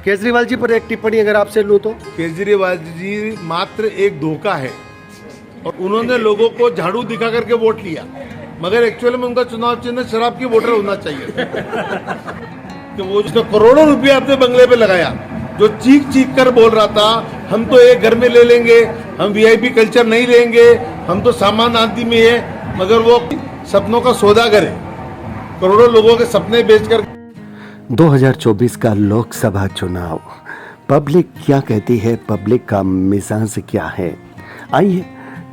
केजरीवाल जी पर एक टिप्पणी अगर आपसे लूं तो केजरीवाल जी मात्र एक धोखा है और उन्होंने लोगों को झाड़ू दिखा करके वोट लिया, मगर एक्चुअली में उनका चुनाव चिन्ह शराब की बोतल होना चाहिए कि वो जिसने करोड़ों रुपया अपने बंगले पे लगाया, जो चीख चीख कर बोल रहा था हम तो एक घर में ले लेंगे, हम वीआईपी कल्चर नहीं लेंगे, हम तो सामान्य आदमी है, मगर वो सपनों का सौदागर है, करोड़ों लोगों के सपने बेचकर। 2024 का लोकसभा चुनाव, पब्लिक क्या कहती है, पब्लिक का मिजाज क्या है, आइए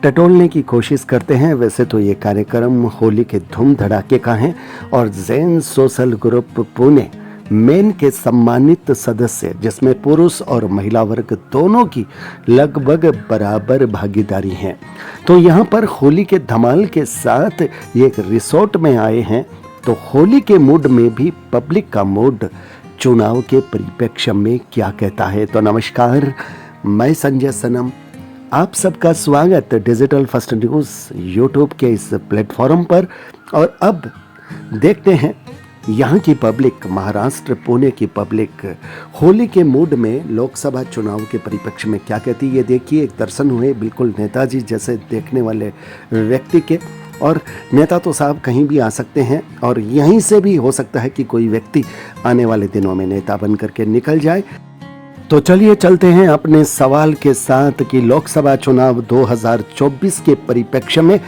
टटोलने की कोशिश करते हैं। वैसे तो ये कार्यक्रम होली के धूम धड़ाके का है और Jain social group Pune main के सम्मानित सदस्य, जिसमें पुरुष और महिला वर्ग दोनों की लगभग बराबर भागीदारी है, तो यहाँ पर होली के धमाल के साथ ये एक रिसोर्ट में आए हैं। तो होली के मूड में भी पब्लिक का मूड चुनाव के परिप्रेक्ष्य में क्या कहता है। तो नमस्कार, मैं संजय सनम, आप सबका स्वागत डिजिटल फर्स्ट न्यूज़ यूट्यूब के इस प्लेटफॉर्म पर। और अब देखते हैं यहाँ की पब्लिक, महाराष्ट्र पुणे की पब्लिक होली के मूड में लोकसभा चुनाव के परिप्रेक्ष्य में क्या कहती है। ये देखिए, एक दर्शन हुए बिल्कुल नेताजी जैसे देखने वाले व्यक्ति के। और नेता तो साहब कहीं भी आ सकते हैं और यहीं से भी हो सकता है कि कोई व्यक्ति आने वाले दिनों में नेता बन करके निकल जाए। तो चलिए चलते हैं अपने सवाल के साथ कि लोकसभा चुनाव 2024 के परिप्रेक्ष्य में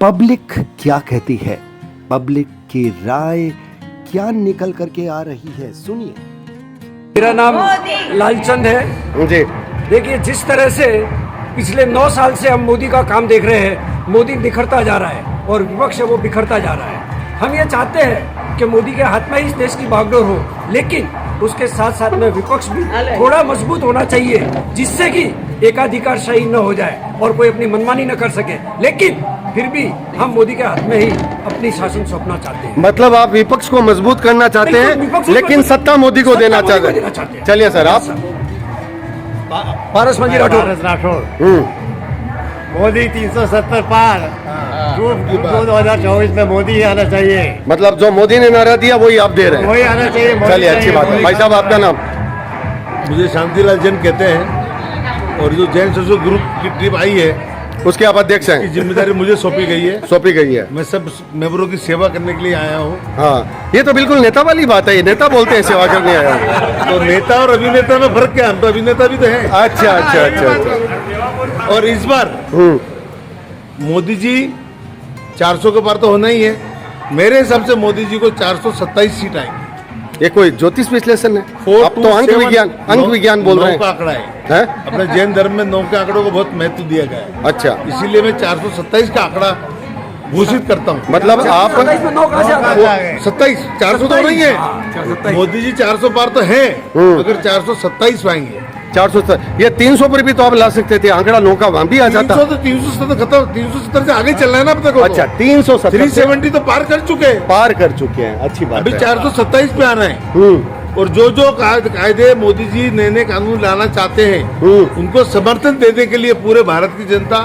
पब्लिक क्या कहती है, पब्लिक की राय क्या निकल करके आ रही है, सुनिए। मेरा नाम लालचंद है जी। देखिए, जिस तरह से पिछले 9 साल से हम मोदी का काम देख रहे हैं, मोदी निखरता जा रहा है और विपक्ष है वो बिखरता जा रहा है। हम ये चाहते हैं कि मोदी के हाथ में ही इस देश की बागडोर हो, लेकिन उसके साथ साथ में विपक्ष भी थोड़ा मजबूत होना चाहिए, जिससे कि एकाधिकारशाही न हो जाए और कोई अपनी मनमानी न कर सके। लेकिन फिर भी हम मोदी के हाथ में ही अपनी शासन सौंपना चाहते हैं। मतलब आप विपक्ष को मजबूत करना चाहते हैं, लेकिन सत्ता मोदी को देना चाहते हैं। चलिए सर, आप। पारस मंजी राठौर। मोदी 370 पार, 2024 में मोदी ही आना चाहिए। मतलब जो मोदी ने नारा दिया वही आप दे रहे हैं, वही आना चाहिए। चलिए, अच्छी बात है। भाई साहब, आपका नाम? मुझे शांतिलाल जैन कहते हैं और जो जैन सोशल ग्रुप की ट्रिप आई है उसके आप अध्यक्ष हैं। जिम्मेदारी मुझे सौंपी गई है। मैं सब मेंबरों की सेवा करने के लिए आया हूँ। हाँ, ये तो बिल्कुल नेता वाली बात है, ये नेता बोलते हैं सेवा करने आया हूँ। तो नेता और अभिनेता में फर्क क्या है, हम तो अभिनेता भी तो हैं। अच्छा अच्छा अच्छा अच्छा। और इस बार मोदी जी 400 के पार तो होना ही है। मेरे हिसाब से मोदी जी को 427 सीट आएंगी। ये कोई ज्योतिष विश्लेषण है? आप तो अंक विज्ञान बोल रहे हैं। 9 का आंकड़ा है? अपने जैन धर्म में 9 के आंकड़ों को बहुत महत्व दिया गया है। अच्छा, इसीलिए मैं 427 का आंकड़ा घोषित करता हूँ। मतलब आप 27, 400 तो नहीं है। मोदी जी 400 पार तो है, अगर 427 पाएंगे। 400, ये 300 पर भी तो आप ला सकते थे, आंकड़ा 9 का वहां भी आ जाता। 370 खत्म, 370 से आगे चलना है ना अब तक। अच्छा, 370, 370 तो पार कर चुके हैं। अच्छी बात। अभी 427 पे आना है। और जो कायदे मोदी जी नए कानून लाना चाहते हैं, उनको समर्थन देने के लिए पूरे भारत की जनता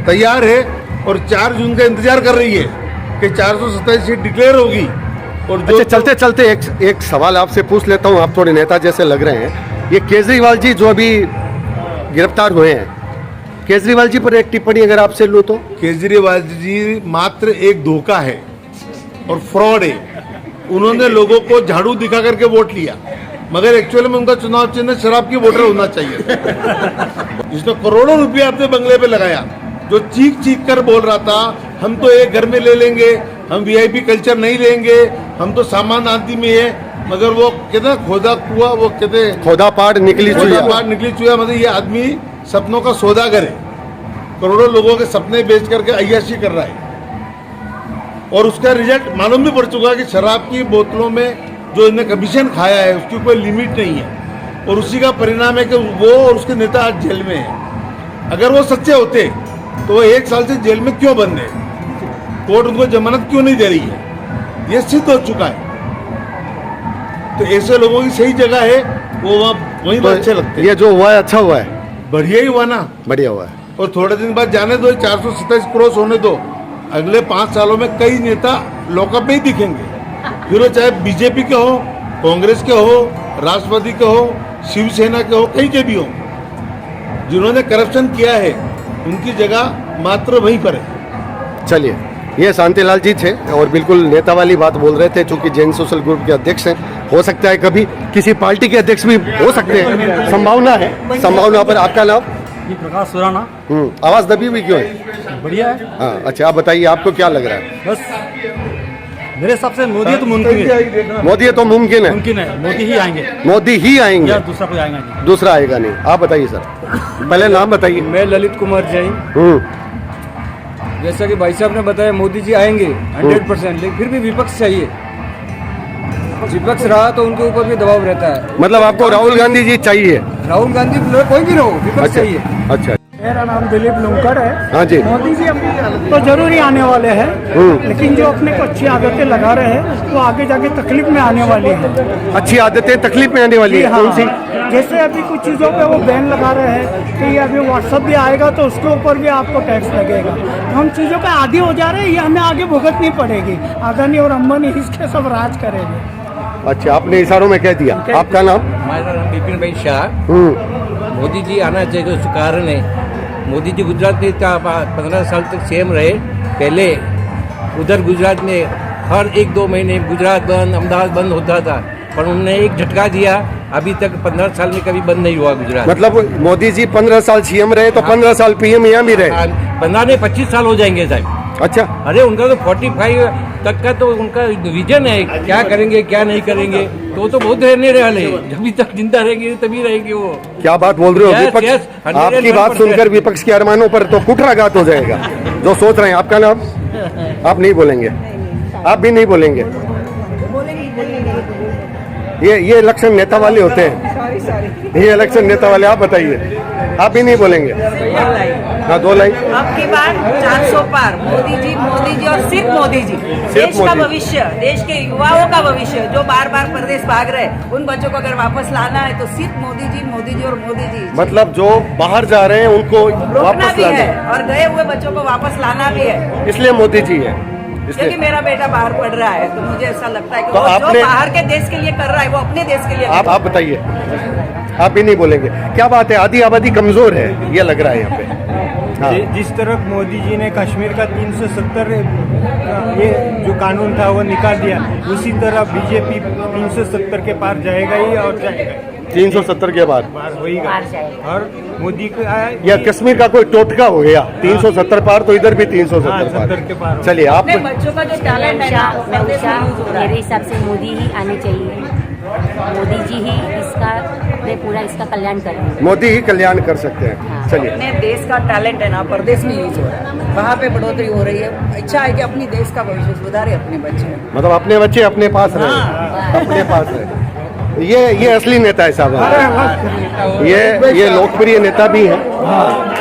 तैयार है और 4 जून का इंतजार कर रही है कि 427 सीट डिक्लेयर होगी। और जो चलते चलते एक सवाल आपसे पूछ लेता हूँ, आप थोड़े नेता जैसे लग रहे हैं। ये केजरीवाल जी जो अभी गिरफ्तार हुए हैं, केजरीवाल जी पर एक टिप्पणी अगर आपसे लूं तो केजरीवाल जी मात्र एक धोखा है और फ्रॉड है। उन्होंने लोगों को झाड़ू दिखा करके वोट लिया, मगर एक्चुअली में उनका चुनाव चिन्ह शराब की बोतल होना चाहिए। जिसने करोड़ों रुपया अपने बंगले पे लगाया, जो चीख चीख कर बोल रहा था हम तो एक घर में ले लेंगे, हम वीआईपी कल्चर नहीं लेंगे, हम तो सामान्य आदमी है, मगर वो कहते खोदा कुआ, वो कहते खोदा पाड़ निकली चुया। मतलब ये आदमी सपनों का सौदागर है, करोड़ों लोगों के सपने बेच करके अय्याशी कर रहा है। और उसका रिजल्ट मालूम भी पड़ चुका है कि शराब की बोतलों में जो इन्हें कमीशन खाया है उसकी कोई लिमिट नहीं है, और उसी का परिणाम है कि वो और उसके नेता आज जेल में है। अगर वो सच्चे होते तो वो 1 साल से जेल में क्यों बंद है, कोर्ट उनको जमानत क्यों नहीं दे रही है, ये सिद्ध हो चुका है। तो ऐसे लोगों की सही जगह है, वो वहीं तो अच्छे लगते हैं। ये जो हुआ है अच्छा हुआ है, बढ़िया ही हुआ ना, बढ़िया हुआ है। और थोड़े दिन बाद जाने दो, 427 क्रॉस होने दो। अगले 5 सालों में कई नेता लॉकअप में ही दिखेंगे, फिर वो चाहे बीजेपी के हो, कांग्रेस के हो राष्ट्रवादी के हो, शिवसेना के हो, कहीं के भी हो, जिन्होंने करप्शन किया है उनकी जगह मात्र वहीं पर है। चलिए, ये शांतिलाल जी थे और बिल्कुल नेता वाली बात बोल रहे थे, चूंकि जैन सोशल ग्रुप के अध्यक्ष हैं। हो सकता है कभी किसी पार्टी के अध्यक्ष भी हो सकते हैं, संभावना है, संभावना पर। आपका नाम? ये प्रकाश सुराना। आवाज दबी हुई क्यों है? बढ़िया है। हाँ, अच्छा, आप बताइए आपको क्या लग रहा है? बस मेरे हिसाब से मोदी है तो मुमकिन है। मोदी है तो मुमकिन है, मुमकिन है, मोदी ही आएंगे मोदी ही आएंगे, या दूसरा कोई आएगा नहीं। दूसरा आएगा नहीं। आप बताइए सर, पहले नाम बताइए। मैं ललित कुमार जैन। जैसा कि भाई साहब ने बताया, मोदी जी आएंगे 100%, लेकिन फिर भी विपक्ष चाहिए। विपक्ष रहा तो उनके ऊपर भी दबाव रहता है। मतलब आपको राहुल गांधी जी चाहिए? राहुल गांधी कोई भी रहो, विपक्ष चाहिए। अच्छा, मेरा नाम दिलीप लुंकड़ है। हाँ जी। मोदी जी तो जरूर ही आने वाले हैं, लेकिन जो अपने को अच्छी आदतें लगा रहे हैं वो आगे जाके तकलीफ में आने वाली है। अच्छी आदतें तकलीफ में आने वाली है? हाँ, कौन सी? जैसे अभी कुछ चीज़ों पे वो बैन लगा रहे हैं कि अभी व्हाट्सअप भी आएगा तो उसके ऊपर भी आपको टैक्स लगेगा। तो हम चीज़ों पे आदी हो जा रहे हैं, ये हमें आगे भुगतनी पड़ेगी। अदानी और अंबानी इसके सब राज करेंगे। अच्छा, आपने इशारों में कह दिया। आपका नाम? हमारा नाम विपिन भाई शाह। मोदी जी आना चाहिए, उसका कारण है मोदी जी गुजरात में 15 साल तक सीएम रहे। पहले उधर गुजरात में हर 1-2 महीने गुजरात बंद, अहमदाबाद बंद होता था, पर उन्होंने एक झटका दिया। अभी तक 15 साल में कभी बंद नहीं हुआ गुजरात। मतलब मोदी जी 15 साल सीएम रहे तो 15 साल पीएम यहाँ भी रहे? 15 नहीं 25 साल हो जाएंगे साहब। अच्छा, अरे उनका तो 45 तक का तो उनका विजन है, क्या करेंगे क्या नहीं करेंगे, तो बहुत रहने वाले। जब तक जिंदा रहेंगे तभी रहेंगे वो। क्या बात बोल रहे हो? Yes, विपक्ष, yes, 100% आपकी बात सुनकर विपक्ष के अरमानों पर तो कुठाराघात हो जाएगा जो सोच रहे हैं। आपका नाम? आप नहीं बोलेंगे? आप भी नहीं बोलेंगे? ये इलेक्शन नेता वाले होते हैं, ये इलेक्शन नेता वाले। आप बताइए, आप भी नहीं बोलेंगे? हाँ, 2 लाइन। अब की बार 400 पार। मोदी जी और सिर्फ मोदी जी। देश का मोदी। भविष्य, देश के युवाओं का भविष्य जो बार बार प्रदेश भाग रहे, उन बच्चों को अगर वापस लाना है तो सिर्फ मोदी जी और मोदी जी। मतलब जो बाहर जा रहे हैं उनको रोकना वापस भी लाना है और गए हुए बच्चों को वापस लाना भी है, इसलिए मोदी जी है। क्योंकि मेरा बेटा बाहर पढ़ रहा है तो मुझे ऐसा लगता है कि तो वो जो आपने- बाहर के देश के लिए कर रहा है वो अपने देश के लिए आप बताइए, आप भी नहीं बोलेंगे? क्या बात है, आधी आबादी कमजोर है ये लग रहा है यहाँ पे। हाँ। जिस तरह मोदी जी ने कश्मीर का 370 ये जो कानून था वो निकाल दिया, उसी तरह बीजेपी 370 के पार जाएगा ही और जाएगा। 370 के बाद पार होगा और मोदी का या कश्मीर का कोई टोटका हो गया 370 पार, तो इधर भी 370 70 के पार पार। हो। चलिए, आप अपने बच्चों का जो टैलेंट है ना, प्रदेश में यूज हो रहा है। मेरे हिसाब से मोदी ही आने चाहिए। मोदी जी ही इसका अपने पूरा इसका कल्याण करेंगे। मोदी ही कल्याण कर सकते हैं। चलिए, अपने देश का टैलेंट है ना, प्रदेश में यूज हो रहा है, वहाँ पे बढ़ोतरी हो रही है। इच्छा है कि अपनी देश का भविष्य सुधारे अपने बच्चे। मतलब अपने बच्चे अपने पास रहे, अपने पास रहे। ये असली नेता है साहब। ये लोकप्रिय नेता भी हैं और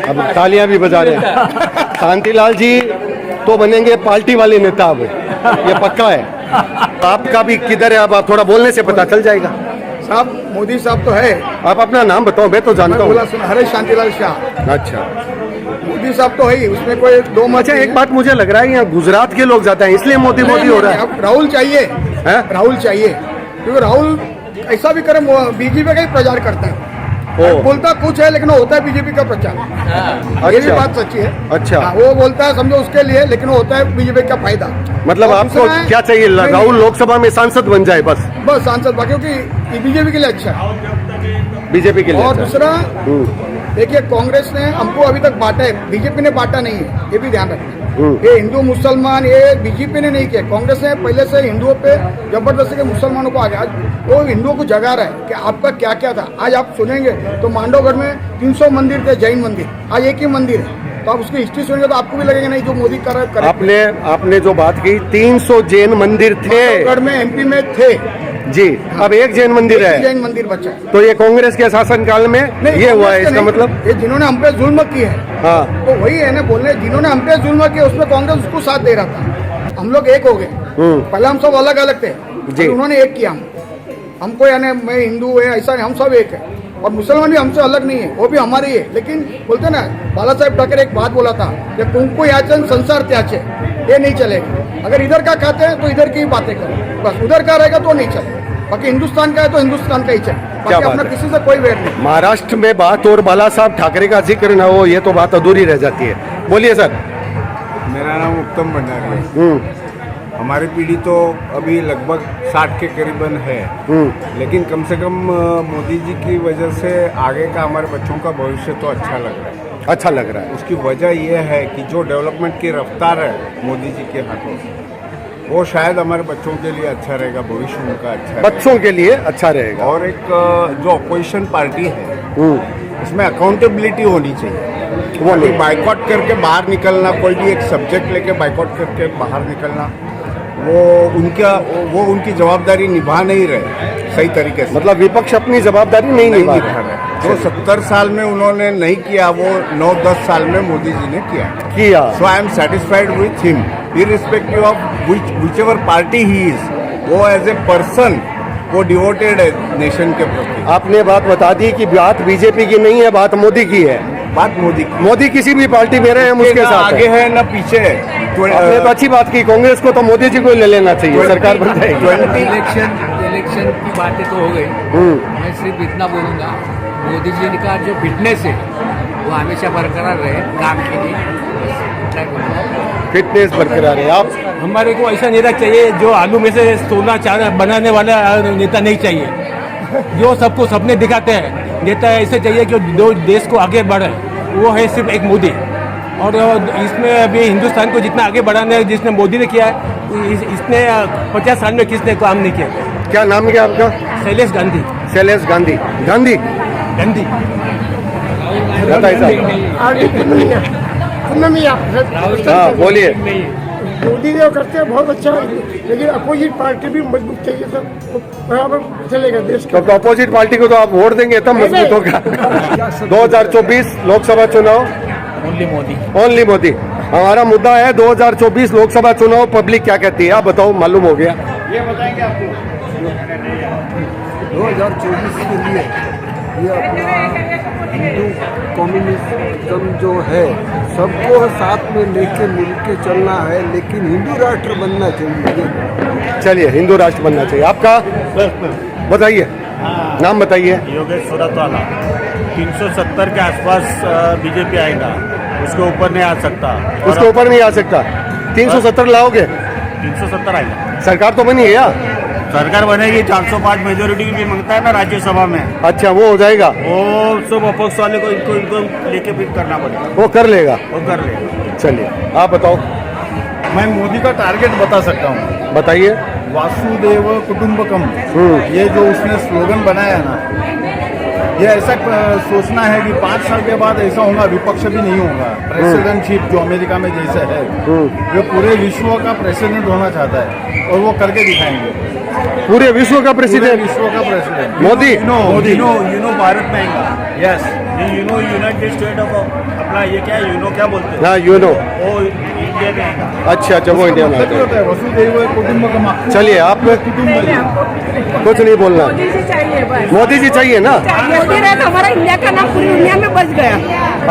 अब तालियां भी बजा रहे हैं। शांतिलाल जी तो बनेंगे पार्टी वाले नेता अब, ये पक्का है। आपका भी किधर है? अब आप थोड़ा बोलने से पता चल जाएगा। साहब, मोदी साहब तो है। आप अपना नाम बताओ, मैं तो जानता हूँ। हरे शांतिलाल शाह। अच्छा, मोदी साहब तो है ही, उसमें कोई दो मत। अच्छा, एक बात मुझे लग रहा है यहाँ गुजरात के लोग ज्यादा हैं, इसलिए मोदी हो रहा है। राहुल चाहिए, हैं? राहुल चाहिए, क्योंकि राहुल ऐसा भी करे, बीजेपी का ही प्रचार करता है। बोलता कुछ है लेकिन वो होता है बीजेपी का प्रचार। ये भी अच्छा। बात सच्ची है। अच्छा। हाँ, वो बोलता है समझो उसके लिए, लेकिन वो होता है बीजेपी का फायदा। मतलब और आपको दूसरा है- क्या चाहिए? नहीं, राहुल लोकसभा में सांसद बन जाए बस? बस सांसद, क्योंकि ये बीजेपी के लिए अच्छा है। बीजेपी के लिए और अच्छा। दूसरा देखिए, कांग्रेस ने हमको अभी तक बांटा है, बीजेपी ने बांटा नहीं है, ये भी ध्यान रखना। ये हिंदू मुसलमान ये बीजेपी ने नहीं किया, कांग्रेस ने पहले से हिंदुओं पे जबरदस्ती के मुसलमानों को आगे, आज वो हिंदुओं को जगा रहा है कि आपका क्या क्या था। आज आप सुनेंगे तो मांडवगढ़ में 300 मंदिर थे, जैन मंदिर, आज एक ही मंदिर है। तो आप उसकी हिस्ट्री सुनेंगे तो आपको भी लगेगा नहीं, जो मोदी कर रहा है। आपने जो बात की, 300 जैन मंदिर थे मांडवगढ़ में एमपी में थे जी, अब एक जैन मंदिर है। जैन मंदिर बचा है। तो ये कांग्रेस के शासनकाल में ये हुआ है, इसका मतलब? ये जिन्होंने हम पे जुल्म किया है, हाँ, तो वही है ना बोलने, जिन्होंने हम पे जुल्म किया उसमें कांग्रेस उसको साथ दे रहा था। हम लोग एक हो गए, पहले हम सब अलग अलग थे जी। उन्होंने एक किया हमको, यानी मैं हिंदू है ऐसा नहीं, हम सब एक है। और मुसलमान भी हमसे अलग नहीं है, वो भी हमारे ही है। लेकिन बोलते ना, बाला साहेब ठाकरे एक बात बोला था कि कुंकु याचन संसार त्याचे, ये नहीं चलेगा। अगर इधर का खाते हैं तो इधर की ही बातें करें, बस उधर का रहेगा तो नहीं चले, बाकी हिंदुस्तान का है तो हिंदुस्तान का ही चले, क्या बाकी बात अपना है? किसी से कोई वेर नहीं। महाराष्ट्र में बात और बाला साहब ठाकरे का जिक्र न हो, ये तो बात अधूरी रह जाती है। बोलिए सर। मेरा नाम उत्तम भंडारी है। हमारी पीढ़ी तो अभी लगभग 60 के करीबन है, लेकिन कम से कम मोदी जी की वजह से आगे का हमारे बच्चों का भविष्य तो अच्छा लग रहा है। अच्छा लग रहा है। उसकी वजह यह है कि जो डेवलपमेंट की रफ्तार है मोदी जी के हाथों, वो शायद हमारे बच्चों के लिए अच्छा रहेगा, भविष्य उनका अच्छा रहेगा। बच्चों के लिए अच्छा रहेगा। और एक जो अपोजिशन पार्टी है उसमें अकाउंटेबिलिटी होनी चाहिए। वो नहीं, बाइकआउट करके बाहर निकलना, कोई भी एक सब्जेक्ट लेके बाइकआउट करके बाहर निकलना, वो उनकी जवाबदारी निभा नहीं रहे सही तरीके से। मतलब विपक्ष अपनी जवाबदारी नहीं निभा निभा रहे। जो 70 साल में उन्होंने नहीं किया, वो 9-10 साल में मोदी जी ने किया। So I am satisfied with him irrespective of whichever party he is. वो एज ए पर्सन वो डिवोटेड है नेशन के प्रति। आपने बात बता दी कि बात बीजेपी की नहीं है, बात मोदी की है। बात मोदी की। मोदी किसी भी पार्टी में रहे, हम उसके साथ आगे है ना पीछे है। आपने तो अच्छी बात की, कांग्रेस को तो मोदी जी को ले लेना चाहिए, सरकार बन जाएगी। इलेक्शन की बातें तो हो गई, मैं सिर्फ इतना बोलूँगा, मोदी जी का जो फिटनेस है वो हमेशा बरकरार रहे काम के लिए। फिटनेस बरकरार है। आप हमारे को ऐसा नेता चाहिए जो आलू में से सोना चांदी बनाने वाला नेता नहीं चाहिए। जो सबको सपने दिखाते हैं नेता ऐसे चाहिए कि जो देश को आगे बढ़े, वो है सिर्फ एक मोदी। और इसमें अभी हिंदुस्तान को जितना आगे बढ़ाने जिसने मोदी ने किया है, इसने 50 साल में किसने काम नहीं किया। क्या नाम क्या आपका? शैलेश गांधी। शैलेश गांधी। गांधी गांधी हाँ बोलिए। मोदी जो करते हैं बहुत अच्छा है, लेकिन अपोजिट पार्टी भी मजबूत चाहिए, सब बराबर चलेगा देश का। तो अपोजिट पार्टी को तो आप वोट देंगे तब मजबूत होगा। 2024 लोकसभा चुनाव ओनली मोदी। हमारा मुद्दा है 2024 लोकसभा चुनाव, पब्लिक क्या कहती है आप बताओ, मालूम हो गया? ये बताएंगे आपको 2024 के लिए ये अपना हिंदू कम्युनिज्म जो है सबको साथ में लेके मिलके चलना है, लेकिन हिंदू राष्ट्र बनना चाहिए। चलिए हिंदू राष्ट्र बनना चाहिए। आपका बताइए, नाम बताइए। योगेश सूरतवाला। 370 के आसपास बीजेपी आएगा, उसके ऊपर नहीं आ सकता। उसके ऊपर नहीं आ सकता। 370 लाओगे? 370 आएगा। सरकार तो बनी है या? सरकार बनेगी, 405 मेजोरिटी भी मांगता है ना राज्यसभा में। अच्छा वो हो जाएगा, वो सब अपोक्स वाले को इनको लेके फिर करना पड़ेगा। वो कर लेगा। वो कर लेगा। चलिए आप बताओ। मैं मोदी का टारगेट बता सकता हूँ। बताइए। वासुदेव कुटुंबकम, ये जो उसने स्लोगन बनाया ना, ये ऐसा सोचना है कि 5 साल के बाद ऐसा होगा, विपक्ष भी नहीं होगा। प्रेसिडेंटशिप जो अमेरिका में जैसे है, ये पूरे विश्व का प्रेसिडेंट होना चाहता है और वो करके दिखाएंगे। पूरे विश्व का प्रेसिडेंट? विश्व का president Modi. You know Bharat में आएगा। Yes, you know United state of अपना ये क्या है, यू नो क्या बोलते हैं? हाँ यू नो। वो इंडिया में आएगा। अच्छा अच्छा, वो इंडिया में मतलब होता है वसुदेव कुटुंबकम। चलिए आप कुछ नहीं बोलना। मोदी जी चाहिए बस। मोदी जी चाहिए ना? मोदी रहे तो हमारा इंडिया का नाम पूरी दुनिया में बच गया।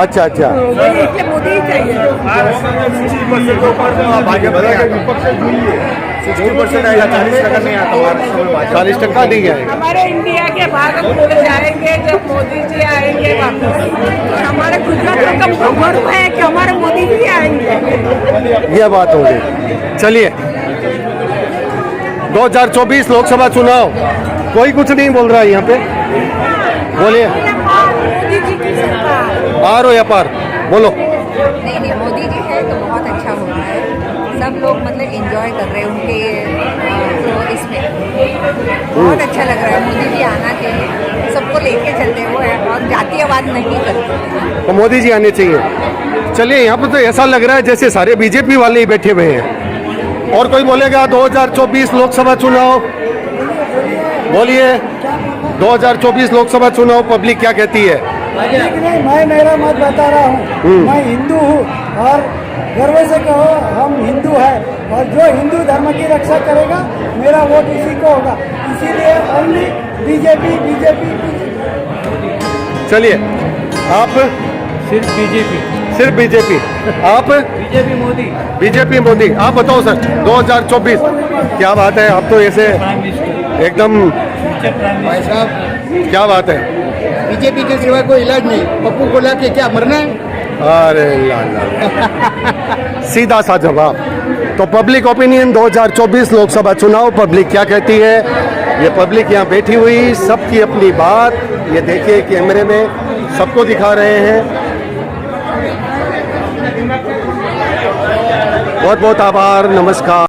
अच्छा अच्छा, इसलिए मोदी ही चाहिए। 60% के ऊपर भाजपा विपक्ष जुड़ी है। 60% आएगा, 40% नहीं आता महाराष्ट्र में। 40% नहीं आएगा। हमारे इंडिया के भारत को जाएंगे जब मोदी जी आएंगे वापस। हमारे गुजरात का गर्व है कि हमारे मोदी जी आएंगे। यह बात होगी। चलिए 2024 लोकसभा चुनाव, कोई कुछ नहीं बोल रहा है यहाँ पे, बोलिए। मोदी जी की सरकार। पार हो या पार, बोलो। नहीं, मोदी जी है तो बहुत अच्छा हो रहा है। सब लोग मतलब एंजॉय कर रहे हैं उनके तो इसमें बहुत अच्छा लग रहा है। मोदी जी आना चाहिए, सबको लेके चलते हैं वो है, और जातीयवाद नहीं करते। तो मोदी जी आने चाहिए। चलिए यहाँ पे तो ऐसा लग रहा है जैसे सारे बीजेपी वाले ही बैठे हुए हैं। और कोई बोलेगा 2024 लोकसभा चुनाव, बोलिए। 2024 लोकसभा चुनाव पब्लिक क्या कहती है? मैं मेरा मत बता रहा हूँ। मैं हिंदू हूँ और गर्व से कहो हम हिंदू हैं, और जो हिंदू धर्म की रक्षा करेगा मेरा वोट उसी को होगा। इसीलिए ओनली बीजेपी बीजेपी। चलिए आप सिर्फ बीजेपी। सिर्फ बीजेपी। आप? बीजेपी मोदी। बीजेपी मोदी। आप बताओ सर, 2024 क्या बात है? आप तो ऐसे एकदम, भाई साहब क्या बात है? बीजेपी के सिवा कोई इलाज नहीं। पप्पू को ला के क्या मरना है? अरे ला सीधा सा जवाब। तो पब्लिक ओपिनियन 2024 लोकसभा चुनाव, पब्लिक क्या कहती है? ये पब्लिक यहाँ बैठी हुई, सबकी अपनी बात। ये देखिए कैमरे में सबको दिखा रहे हैं। बहुत बहुत आभार, नमस्कार।